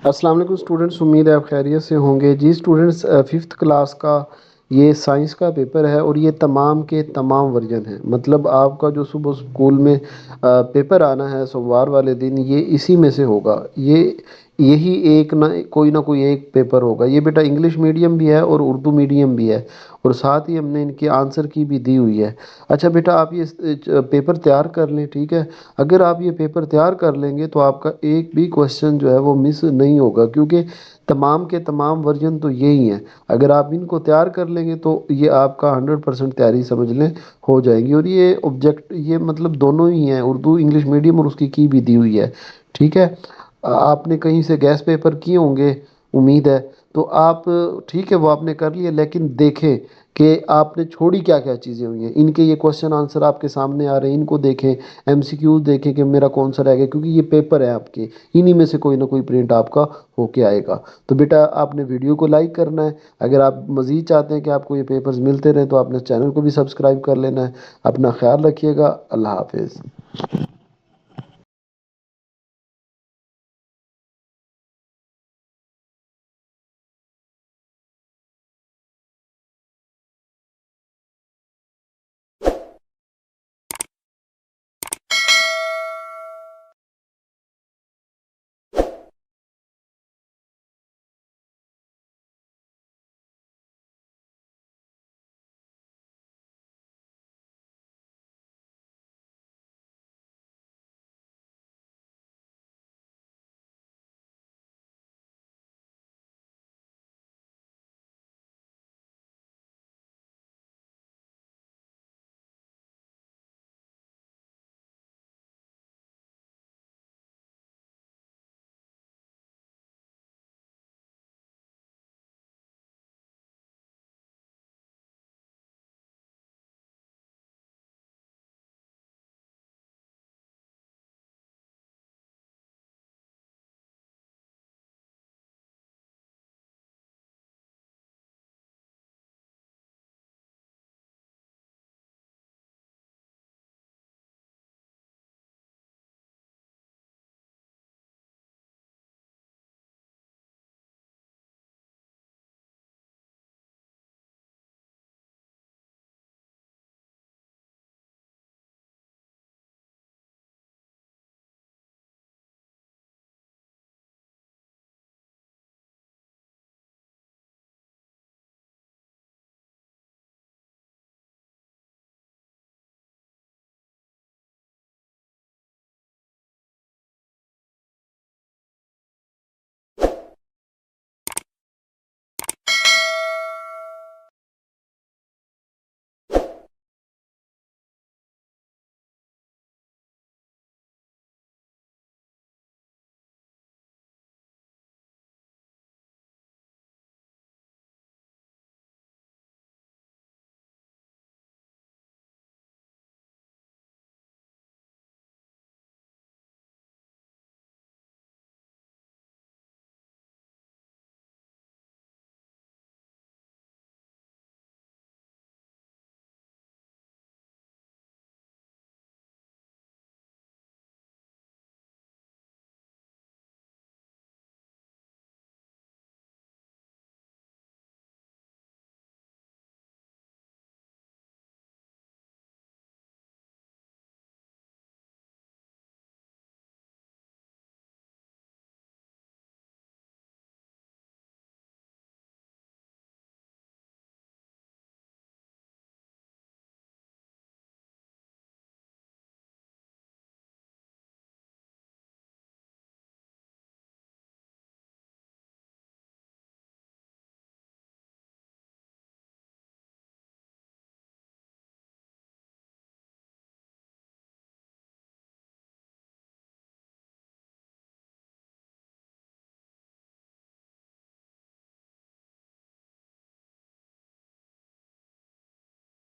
अस्सलाम वालेकुम स्टूडेंट्स, उम्मीद है आप खैरियत से होंगे। जी स्टूडेंट्स, फिफ्थ क्लास का ये साइंस का पेपर है और ये तमाम के तमाम वर्जन है। मतलब आपका जो सुबह स्कूल में पेपर आना है सोमवार वाले दिन, ये इसी में से होगा। ये यही एक ना कोई एक पेपर होगा। ये बेटा इंग्लिश मीडियम भी है और उर्दू मीडियम भी है, और साथ ही हमने इनके आंसर की भी दी हुई है। अच्छा बेटा, आप ये पेपर तैयार कर लें, ठीक है। अगर आप ये पेपर तैयार कर लेंगे तो आपका एक भी क्वेश्चन जो है वो मिस नहीं होगा, क्योंकि तमाम के तमाम वर्जन तो यही हैं। अगर आप इनको तैयार कर लेंगे तो ये आपका 100% तैयारी समझ लें हो जाएगी। और ये ऑब्जेक्ट ये मतलब दोनों ही हैं, उर्दू इंग्लिश मीडियम, और उसकी की भी दी हुई है, ठीक है। आपने कहीं से गैस पेपर किए होंगे, उम्मीद है। तो आप, ठीक है, वो आपने कर लिया, लेकिन देखें कि आपने छोड़ी क्या क्या चीज़ें हुई हैं। इनके ये क्वेश्चन आंसर आपके सामने आ रहे हैं, इनको देखें। एमसीक्यूज देखें कि मेरा कौन सा रह गया, क्योंकि ये पेपर है आपके, इन्हीं में से कोई ना कोई प्रिंट आपका होके आएगा। तो बेटा आपने वीडियो को लाइक करना है। अगर आप मज़ीद चाहते हैं कि आपको ये पेपर्स मिलते रहें तो आपने चैनल को भी सब्सक्राइब कर लेना है। अपना ख्याल रखिएगा। अल्लाह हाफिज़।